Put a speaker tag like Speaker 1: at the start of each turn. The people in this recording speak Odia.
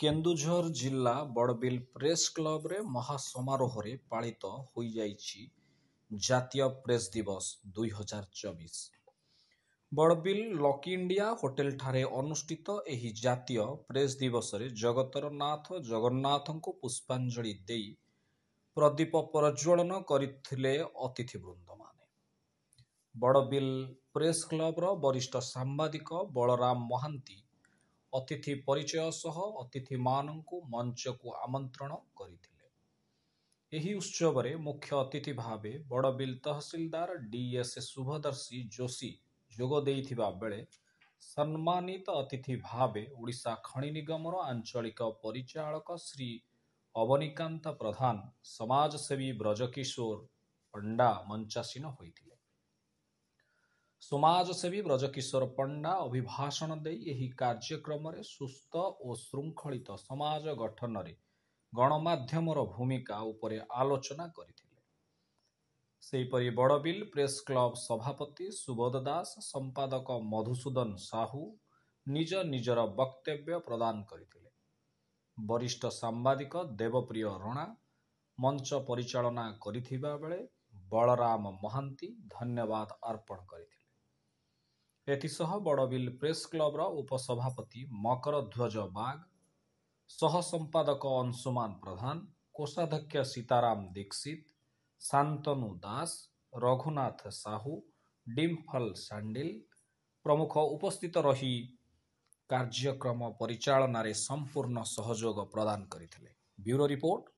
Speaker 1: କେନ୍ଦୁଝର ଜିଲ୍ଲା ବଡ଼ବିଲ ପ୍ରେସ୍ କ୍ଲବରେ ମହାସମାରୋହରେ ପାଳିତ ହୋଇଯାଇଛି ଜାତୀୟ ପ୍ରେସ୍ ଦିବସ 2024। ବଡ଼ବିଲ ଲକି ଇଣ୍ଡିଆ ହୋଟେଲଠାରେ ଅନୁଷ୍ଠିତ ଏହି ଜାତୀୟ ପ୍ରେସ୍ ଦିବସରେ ଜଗତର ନାଥ ଜଗନ୍ନାଥଙ୍କୁ ପୁଷ୍ପାଞ୍ଜଳି ଦେଇ ପ୍ରଦୀପ ପ୍ରଜ୍ୱଳନ କରିଥିଲେ ଅତିଥିବୃନ୍ଦମାନେ। ବଡ଼ବିଲ ପ୍ରେସ୍ କ୍ଲବର ବରିଷ୍ଠ ସାମ୍ବାଦିକ ବଳରାମ ମହାନ୍ତି ଅତିଥି ପରିଚୟ ସହ ଅତିଥିମାନଙ୍କୁ ମଞ୍ଚକୁ ଆମନ୍ତ୍ରଣ କରିଥିଲେ। ଏହି ଉତ୍ସବରେ ମୁଖ୍ୟ ଅତିଥି ଭାବେ ବଡ଼ବିଲ ତହସିଲଦାର ଡି.ଏସ୍. ଶୁଭଦର୍ଶୀ ଯୋଶୀ ଯୋଗ ଦେଇଥିବା ବେଳେ ସମ୍ମାନିତ ଅତିଥି ଭାବେ ଓଡ଼ିଶା ଖଣି ନିଗମର ଆଞ୍ଚଳିକ ପରିଚାଳକ ଶ୍ରୀ ଅବନୀକାନ୍ତ ପ୍ରଧାନ, ସମାଜସେବୀ ବ୍ରଜକିଶୋର ପଣ୍ଡା ମଞ୍ଚାସୀନ ହୋଇଥିଲେ। ସମାଜସେବୀ ବ୍ରଜକିଶୋର ପଣ୍ଡା ଅଭିଭାଷଣ ଦେଇ ଏହି କାର୍ଯ୍ୟକ୍ରମରେ ସୁସ୍ଥ ଓ ଶୃଙ୍ଖଳିତ ସମାଜ ଗଠନରେ ଗଣମାଧ୍ୟମର ଭୂମିକା ଉପରେ ଆଲୋଚନା କରିଥିଲେ। ସେହିପରି ବଡ଼ବିଲ ପ୍ରେସ୍ କ୍ଲବ ସଭାପତି ସୁବୋଧ ଦାସ, ସମ୍ପାଦକ ମଧୁସୂଦନ ସାହୁ ନିଜ ନିଜର ବକ୍ତବ୍ୟ ପ୍ରଦାନ କରିଥିଲେ। ବରିଷ୍ଠ ସାମ୍ବାଦିକ ଦେବପ୍ରିୟ ରଣା ମଞ୍ଚ ପରିଚାଳନା କରିଥିବା ବେଳେ ବଳରାମ ମହାନ୍ତି ଧନ୍ୟବାଦ ଅର୍ପଣ କରିଥିଲେ। ଏଥିସହ ବଡ଼ବିଲ ପ୍ରେସ୍ କ୍ଲବର ଉପସଭାପତି ମକରଧ୍ୱଜ ବାଗ, ସହ ସମ୍ପାଦକ ଅଂଶୁମାନ ପ୍ରଧାନ, କୋଷାଧ୍ୟକ୍ଷ ସୀତାରାମ ଦୀକ୍ଷିତ, ଶାନ୍ତନୁ ଦାସ, ରଘୁନାଥ ସାହୁ, ଡିମ୍ପଲ ସାଣ୍ଡିଲ ପ୍ରମୁଖ ଉପସ୍ଥିତ ରହି କାର୍ଯ୍ୟକ୍ରମ ପରିଚାଳନାରେ ସମ୍ପୂର୍ଣ୍ଣ ସହଯୋଗ ପ୍ରଦାନ କରିଥିଲେ। Bureau report.